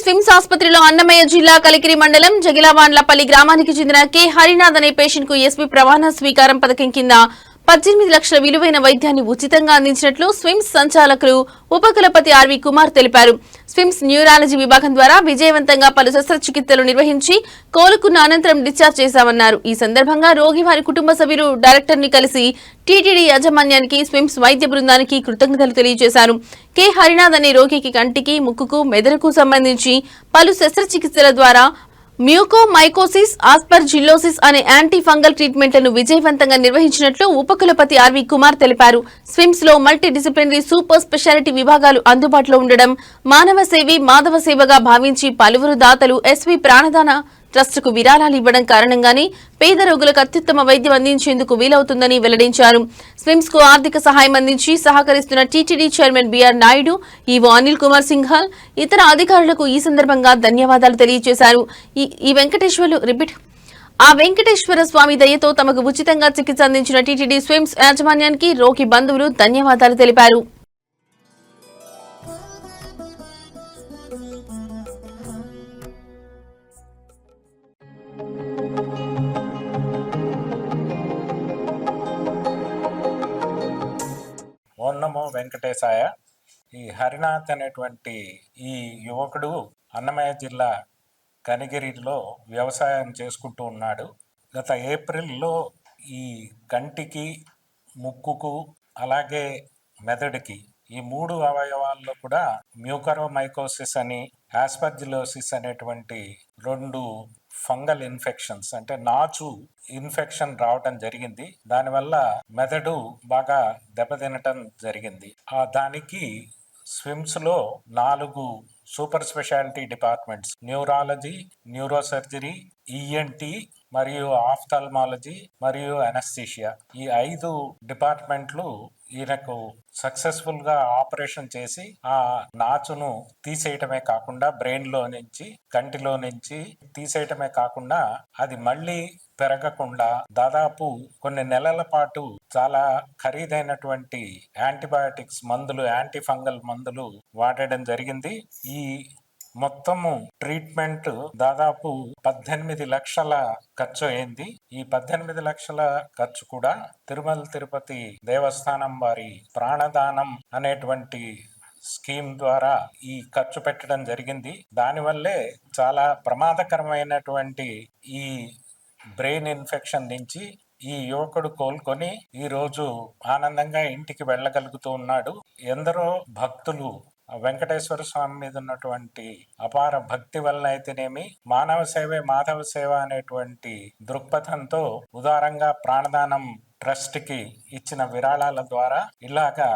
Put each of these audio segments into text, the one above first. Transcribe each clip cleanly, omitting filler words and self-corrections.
స్విమ్స్ ఆసుపత్రిలో అన్నమయ్య జిల్లా కలికిరి మండలం జగిలావాండ్లపల్లి గ్రామానికి చెందిన కె హరినాథ్ అనే పేషెంట్ కు ఎస్పీ ప్రమాణ స్వీకారం పథకం కింద 18 లక్షల విలువైన వైద్యాన్ని ఉచితంగా అందించినట్లు స్విమ్స్ సంచాలకులు ఉపకులపతి ఆర్వి కుమార్ తెలిపారు. స్విమ్స్ న్యూరాలజీ విభాగం ద్వారా విజయవంతంగా పలు శస్త్రచికిత్సలు నిర్వహించి కోలుకున్న అనంతరం డిశ్చార్జ్ చేశామన్నారు. ఈ సందర్భంగా రోగి వారి కుటుంబ సభ్యులు డైరెక్టర్ ని కలిసి టీటీడీ యాజమాన్యానికి స్విమ్స్ వైద్య బృందానికి కృతజ్ఞతలు తెలియజేశారు. కె హరినాథ్ అనే రోగికి కంటికి, ముక్కుకు, మెదడుకు సంబంధించి పలు శస్త్రచికిత్సల ద్వారా మ్యూకోమైకోసిస్, ఆస్పర్జిల్లోసిస్ అనే యాంటీ ఫంగల్ ట్రీట్మెంట్లను విజయవంతంగా నిర్వహించినట్లు ఉపకులపతి ఆర్వి కుమార్ తెలిపారు. స్విమ్స్ లో మల్టీ డిసిప్లినరీ సూపర్ స్పెషాలిటీ విభాగాలు అందుబాటులో ఉండడం, మానవ సేవి మాధవ సేవగా భావించి పలువురు దాతలు ఎస్వి ప్రాణదాన ట్రస్టుకు విరాళాలు ఇవ్వడం కారణంగానే పేద రోగులకు అత్యుత్తమ వైద్యం అందించేందుకు వీలవుతుందని వెల్లడించారు. స్విమ్స్ కు ఆర్థిక సహాయం అందించి సహకరిస్తున్న TTD chairman B R Naidu, EO Anil Kumar Singhal, ఇతర అధికారులకు ఈ సందర్భంగా ధన్యవాదాలు తెలియజేశారు. ఆ వెంకటేశ్వర స్వామి దయతో తమకు ఉచితంగా చికిత్స అందించిన టీటీడీ స్విమ్స్ యాజమాన్యానికి రోగి బంధువులు ధన్యవాదాలు తెలిపారు. ఓం నమో వెంకటేశాయ. ఈ హరినాథ్ అనేటువంటి ఈ యువకుడు అన్నమయ్య జిల్లా కనిగిరిలో వ్యవసాయం చేసుకుంటూ ఉన్నాడు. గత ఏప్రిల్లో ఈ కంటికి, ముక్కుకు, అలాగే మెదడుకి ఈ 3 అవయవాల్లో కూడా మ్యూకరోమైకోసిస్ అని, ఆస్పర్జిలోసిస్ అనేటువంటి 2 ఫంగల్ ఇన్ఫెక్షన్స్ అంటే నాచు ఇన్ఫెక్షన్ రావటం జరిగింది. దానివల్ల మెదడు బాగా దెబ్బతినటం జరిగింది. దానికి స్విమ్స్ లో 4 super speciality departments, neurology, neurosurgery, ENT మరియు ఆఫ్థాల్మాలజీ మరియు అనస్థీషియా, ఈ 5 డిపార్ట్మెంట్లు ఈయనకు సక్సెస్ఫుల్ గా ఆపరేషన్ చేసి ఆ నాచును తీసేయటమే కాకుండా, బ్రెయిన్ లో నుంచి, కంటిలో నుంచి తీసేయటమే కాకుండా అది మళ్ళీ పెరగకుండా దాదాపు కొన్ని నెలల పాటు చాలా ఖరీదైనటువంటి యాంటీబయాటిక్స్ మందులు, యాంటీ ఫంగల్ మందులు వాడడం జరిగింది. ఈ మొత్తము ట్రీట్మెంట్ దాదాపు 18 లక్షల ఖర్చు అయింది. ఈ 18 లక్షల ఖర్చు కూడా తిరుమల తిరుపతి దేవస్థానం వారి ప్రాణదానం అనేటువంటి స్కీమ్ ద్వారా ఈ ఖర్చు పెట్టడం జరిగింది. దానివల్లే చాలా ప్రమాదకరమైనటువంటి ఈ బ్రెయిన్ ఇన్ఫెక్షన్ నుంచి ఈ యువకుడు కోలుకొని ఈ రోజు ఆనందంగా ఇంటికి వెళ్ళగలుగుతూ ఉన్నాడు. ఎందరో భక్తులు వెంకటేశ్వర స్వామి మీద ఉన్నటువంటి అపార భక్తి వల్ల అయితేనేమి, మానవ సేవే మాధవ సేవ అనేటువంటి దృక్పథంతో ఉదారంగా ప్రాణదానం ట్రస్ట్ కి ఇచ్చిన విరాళాల ద్వారా ఇలాగా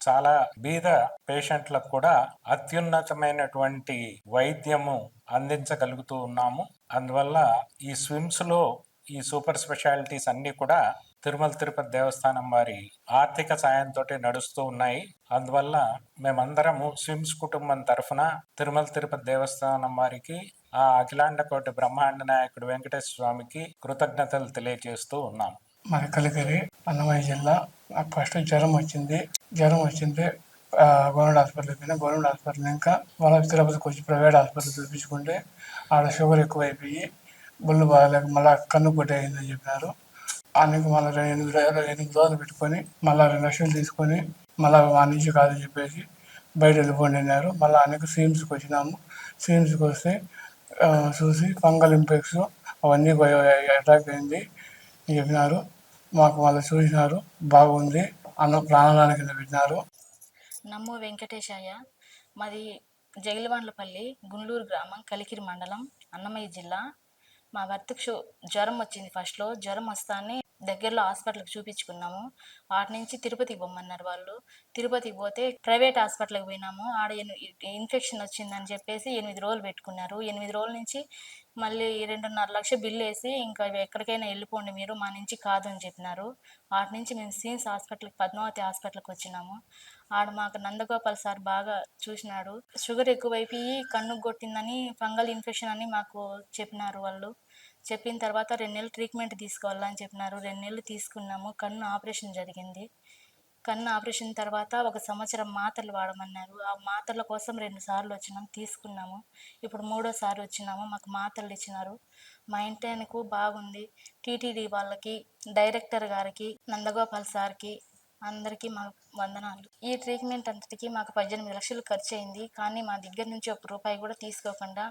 చాలా బీద పేషెంట్లకు కూడా అత్యున్నతమైనటువంటి వైద్యము అందించగలుగుతూ ఉన్నాము. అందువల్ల ఈ స్విమ్స్ లో ఈ సూపర్ స్పెషాలిటీస్ అన్ని కూడా తిరుమల తిరుపతి దేవస్థానం వారి ఆర్థిక సాయంతో నడుస్తూ ఉన్నాయి. అందువల్ల మేమందరము స్విమ్స్ కుటుంబం తరఫున తిరుమల తిరుపతి దేవస్థానం వారికి, ఆ అఖిలాండ కోటి బ్రహ్మాండ నాయకుడు వెంకటేశ్వర స్వామికి కృతజ్ఞతలు తెలియజేస్తూ ఉన్నాం. మన కలిగిరి అన్నమయ్య జిల్లా. నాకు ఫస్ట్ జ్వరం వచ్చింది. గవర్నమెంట్ హాస్పిటల్కి పోయినా. గవర్నమెంట్ హాస్పిటల్ ఇంకా మళ్ళీ తిరుపతికి వచ్చి ప్రైవేట్ హాస్పిటల్ చూపించుకుంటే ఆడ షుగర్ ఎక్కువైపోయి బొల్లు బాగాలేక మళ్ళీ కన్ను కొట్టి అయిందని చెప్పినారు. అందుకు మళ్ళీ 8 రోజులు పెట్టుకొని మళ్ళీ 2 లక్షలు తీసుకొని మళ్ళీ మా నుంచి కాదని చెప్పేసి బయట వెళ్ళిపోండి అన్నారు. మళ్ళీ అందుకు స్విమ్స్కి వచ్చినాము. స్విమ్స్కి వస్తే చూసి ఫంగల్ ఇన్ఫెక్షన్ అవన్నీ అటాక్ అయింది చెప్పినారు. మాకు వాళ్ళు చూసినారు, బాగుంది, ప్రాణదానం కింద పెట్టినారు. నమో వెంకటేశాయ. మాది జగిలివాండ్లపల్లి, గుండ్లూరు గ్రామం, కలికిరి మండలం, అన్నమయ్య జిల్లా. మా భర్తకు జ్వరం వచ్చింది. ఫస్ట్లో జ్వరం వస్తానే దగ్గరలో హాస్పిటల్కి చూపించుకున్నాము. వాటి నుంచి తిరుపతికి పోమన్నారు వాళ్ళు. తిరుపతికి పోతే ప్రైవేట్ హాస్పిటల్కి పోయినాము. ఆడ ఇన్ఫెక్షన్ వచ్చిందని చెప్పేసి 8 రోజులు పెట్టుకున్నారు. 8 రోజుల నుంచి మళ్ళీ 2.5 లక్షలు బిల్లు వేసి ఇంకా ఎక్కడికైనా వెళ్ళిపోండి మీరు, మా నుంచి కాదు అని చెప్పినారు. వాటి నుంచి మేము సీన్స్ హాస్పిటల్కి, పద్మావతి హాస్పిటల్కి వచ్చినాము. ఆడ మాకు నందగోపాల్ సార్ బాగా చూసినాడు. షుగర్ ఎక్కువైపోయి కన్ను కొట్టిందని, ఫంగల్ ఇన్ఫెక్షన్ అని మాకు చెప్పినారు వాళ్ళు. చెప్పిన తర్వాత 2 నెలలు ట్రీట్మెంట్ తీసుకోవాలని చెప్పినారు. 2 నెలలు తీసుకున్నాము. కన్ను ఆపరేషన్ జరిగింది. కన్ను ఆపరేషన్ తర్వాత 1 సంవత్సరం మాత్రలు వాడమన్నారు. ఆ మాత్రల కోసం 2 సార్లు వచ్చినాం, తీసుకున్నాము. ఇప్పుడు మూడోసారి వచ్చినాము. మాకు మాత్రలు ఇచ్చినారు. మా ఇంటి ఆయనకు బాగుంది. టీటీడీ వాళ్ళకి, డైరెక్టర్ గారికి, నందగోపాల్ సార్కి అందరికీ మా వందనాలు. ఈ ట్రీట్మెంట్ అంతటికి మాకు 18 లక్షలు ఖర్చు అయింది. కానీ మా దగ్గర నుంచి ఒక్క రూపాయి కూడా తీసుకోకుండా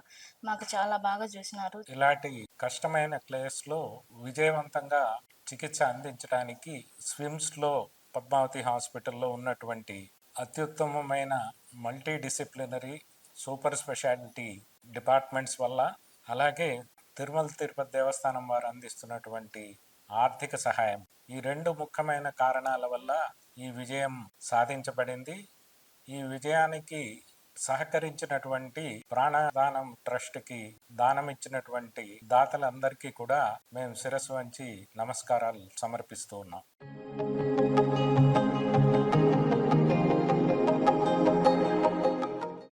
మాకు చాలా బాగా చూసినారు. ఇలాంటి కష్టమైన ప్లేస్లో విజయవంతంగా చికిత్స అందించడానికి స్విమ్స్లో పద్మావతి హాస్పిటల్లో ఉన్నటువంటి అత్యుత్తమమైన multi disciplinary super speciality departments వల్ల, అలాగే తిరుమల తిరుపతి దేవస్థానం వారు అందిస్తున్నటువంటి ఆర్థిక సహాయం, ఈ 2 ముఖ్యమైన కారణాల వల్ల ఈ విజయం సాధించబడింది. ఈ విజయానికి సహకరించినటువంటి ప్రాణదానం ట్రస్ట్కి దానం ఇచ్చినటువంటి దాతలందరికీ కూడా మేము శిరస్సు వంచి నమస్కారాలు సమర్పిస్తూ ఉన్నాం.